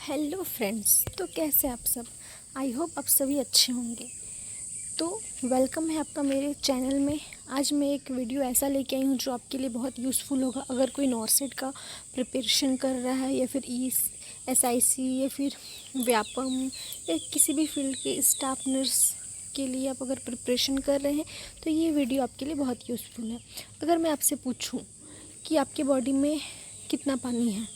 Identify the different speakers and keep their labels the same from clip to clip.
Speaker 1: Hello friends. तो कैसे आप सब? आई होप आप सभी अच्छे होंगे। तो वेलकम है आपका मेरे चैनल में। आज मैं एक वीडियो ऐसा लेके आई हूँ जो आपके लिए बहुत यूज़फुल होगा। अगर कोई नॉर्सेट का प्रिपरेशन कर रहा है या फिर SIC या फिर व्यापम या किसी भी फील्ड के स्टाफ नर्स के लिए आप अगर प्रिपरेशन कर रहे हैं तो ये वीडियो आपके लिए बहुत यूज़फुल है। अगर मैं आपसे पूछूँ कि आपके बॉडी में कितना पानी है,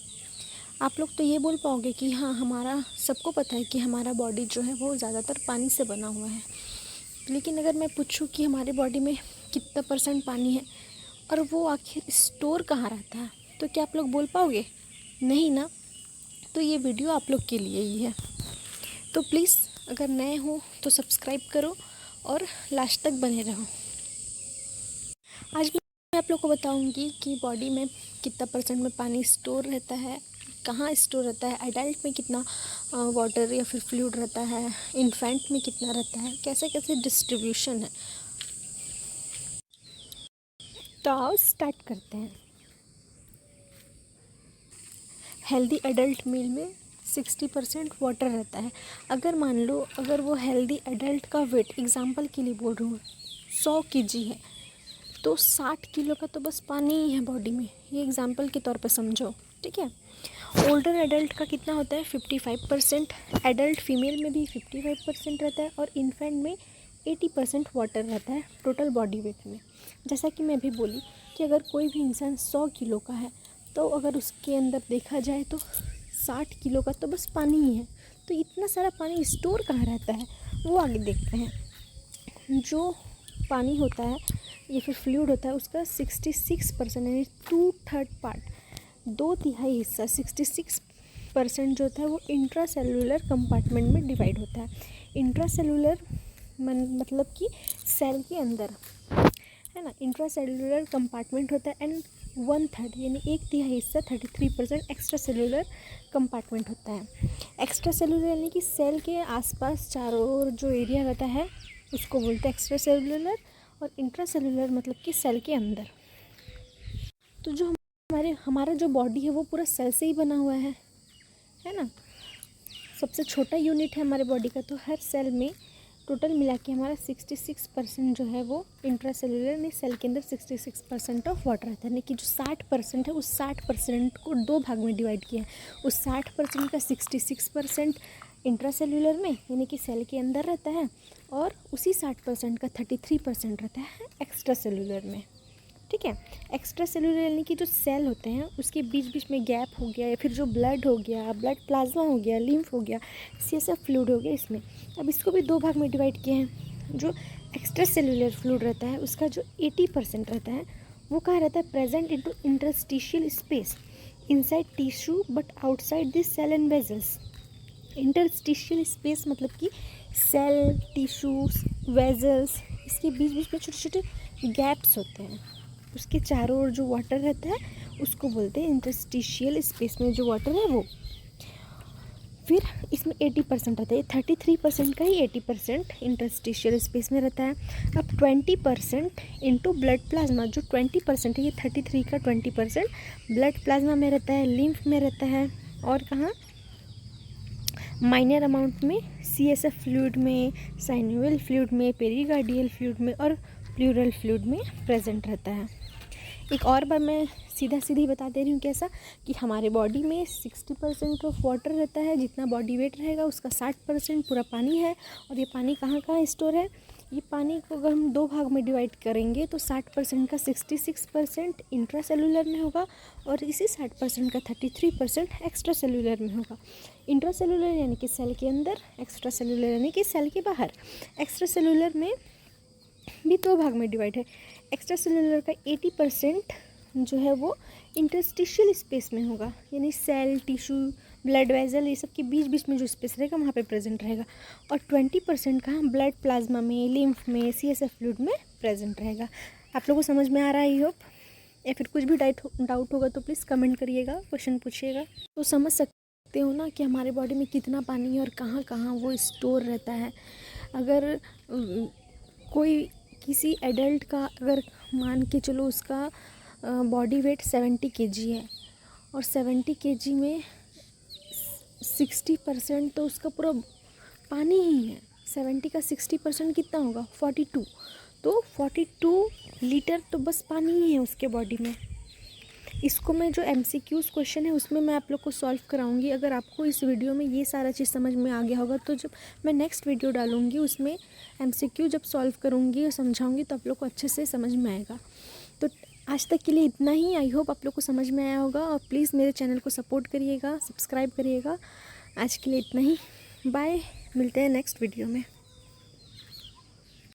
Speaker 1: आप लोग तो ये बोल पाओगे कि हाँ, हमारा सबको पता है कि हमारा बॉडी जो है वो ज़्यादातर पानी से बना हुआ है। लेकिन अगर मैं पूछूं कि हमारे बॉडी में कितना % पानी है और वो आखिर स्टोर कहाँ रहता है, तो क्या आप लोग बोल पाओगे? नहीं ना। तो ये वीडियो आप लोग के लिए ही है। तो प्लीज़ अगर नए हो तो सब्सक्राइब करो और लास्ट तक बने रहो। आज मैं आप लोग को बताऊंगी कि बॉडी में कितना % में पानी स्टोर रहता है, कहाँ स्टोर रहता है, एडल्ट में कितना वाटर या फिर फ्लूइड रहता है, इन्फेंट में कितना रहता है, कैसे कैसे डिस्ट्रीब्यूशन है। तो आओ स्टार्ट करते हैं। हेल्दी एडल्ट मील में 60% वाटर रहता है। अगर मान लो अगर वो हेल्दी एडल्ट का वेट एग्जांपल के लिए बोल रही हूँ 100 kg है, तो 60 किलो का तो बस पानी ही है बॉडी में। ये एग्जांपल के तौर पे समझो, ठीक है। ओल्डर एडल्ट का कितना होता है? 55%। एडल्ट फीमेल में भी 55% रहता है और इन्फेंट में 80% वाटर रहता है टोटल बॉडी वेट में। जैसा कि मैं भी बोली कि अगर कोई भी इंसान 100 किलो का है तो अगर उसके अंदर देखा जाए तो 60 किलो का तो बस पानी ही है। तो इतना सारा पानी स्टोर कहाँ रहता है, वो आगे देखते हैं। जो पानी होता है या फिर फ्लूइड होता है उसका 66% यानी 2/3 पार्ट, 2/3 हिस्सा 66% जो होता है वो इंट्रासेलुलर कंपार्टमेंट में डिवाइड होता है। इंट्रासेलुलर मतलब कि सेल के अंदर है ना। इंट्रासेलुलर कंपार्टमेंट होता है एंड 1/3 यानी 1/3 हिस्सा 33% एक्स्ट्रा सेलुलर कंपार्टमेंट होता है। एक्स्ट्रा सेलुलर यानी कि सेल के आसपास चारों ओर जो एरिया रहता है उसको बोलते हैं एक्स्ट्रा सेलुलर, और इंट्रा सेलुलर मतलब कि सेल के अंदर। तो जो हमारा जो बॉडी है वो पूरा सेल से ही बना हुआ है ना। सबसे छोटा यूनिट है हमारे बॉडी का। तो हर सेल में टोटल मिला के हमारा 66% जो है वो इंट्रा सेलुलर में सेल के अंदर 66% ऑफ वाटर रहता है। यानी कि जो 60% है उस 60% को 2 भाग में डिवाइड किया है। उस 60% का 66% इंट्रा सेलुलर में यानी कि सेल के अंदर रहता है और उसी 60% का 33% रहता है एक्स्ट्रा सेलुलर में, ठीक है। एक्स्ट्रा सेलुलर यानी कि जो सेल होते हैं उसके बीच बीच में गैप हो गया या फिर जो ब्लड हो गया, ब्लड प्लाज्मा हो गया, लिम्फ हो गया, CSF फ्लूइड हो गया इसमें। अब इसको भी 2 भाग में डिवाइड किए हैं। जो एक्स्ट्रा सेलुलर फ्लूइड रहता है उसका जो 80% रहता है वो कहाँ रहता है? Present into interstitial space inside tissue but outside this cell and vessels. Interstitial space मतलब कि सेल, टिश्यूज, वेजल्स, इसके बीच बीच में छोटे छोटे गैप्स होते हैं। उसके चारों ओर जो वाटर रहता है उसको बोलते हैं इंटरस्टिशियल स्पेस में जो वाटर है वो। फिर इसमें 80% रहता है। 33% का ही 80% इंटरस्टिशियल स्पेस में रहता है। अब 20% इंटू ब्लड प्लाज्मा, जो 20% है ये 33 का 20% ब्लड प्लाज्मा में रहता है, लिम्फ में रहता है और कहाँ? माइनर अमाउंट में CSF फ्लूइड में, साइनोवियल फ्लूइड में, पेरिकार्डियल फ्लूइड में और प्लूरल फ्लूइड में प्रेजेंट रहता है। एक और बार मैं सीधी बता दे रही हूँ कैसा, कि हमारे बॉडी में 60% ऑफ वाटर रहता है। जितना बॉडी वेट रहेगा उसका 60% पूरा पानी है। और ये पानी कहाँ कहाँ स्टोर है? ये पानी को अगर हम 2 भाग में डिवाइड करेंगे तो 60% का 66% इंट्रा सेलुलर में होगा और इसी 60% का 33% एक्स्ट्रा सेलुलर में होगा। इंट्रा सेलुलर यानी कि सेल के अंदर, एक्स्ट्रा सेलुलर यानी कि सेल के बाहर। एक्स्ट्रा सेलुलर में भी 2 भाग में डिवाइड है। एक्स्ट्रा सेलुलर का 80% जो है वो इंटरस्टिशियल स्पेस में होगा, यानी सेल, टिश्यू, ब्लड वेजल ये सब के बीच बीच में जो स्पेस रहेगा वहाँ पे प्रेजेंट रहेगा। और 20% का ब्लड प्लाज्मा में, लिम्फ में, CSF फ्लूइड में प्रेजेंट रहेगा। आप लोगों को समझ में आ रहा है होप? या फिर कुछ भी डाउट होगा तो प्लीज़ कमेंट करिएगा, क्वेश्चन पूछिएगा। तो समझ सकते हो ना कि हमारे बॉडी में कितना पानी है और कहाँ कहाँ वो स्टोर रहता है। अगर कोई किसी एडल्ट का अगर मान के चलो उसका बॉडी वेट 70 kg है और 70 kg में 60% तो उसका पूरा पानी ही है। 70 का 60% कितना होगा? 42। तो 42 लीटर तो बस पानी ही है उसके बॉडी में। इसको मैं जो MCQs क्वेश्चन है उसमें मैं आप लोग को सॉल्व कराऊंगी। अगर आपको इस वीडियो में ये सारा चीज़ समझ में आ गया होगा तो जब मैं नेक्स्ट वीडियो डालूंगी उसमें MCQ जब सॉल्व करूंगी और समझाऊंगी तो आप लोग को अच्छे से समझ में आएगा। तो आज तक के लिए इतना ही। आई होप आप लोग को समझ में आया होगा और प्लीज़ मेरे चैनल को सपोर्ट करिएगा, सब्सक्राइब करिएगा। आज के लिए इतना ही। बाय, मिलते हैं नेक्स्ट वीडियो में।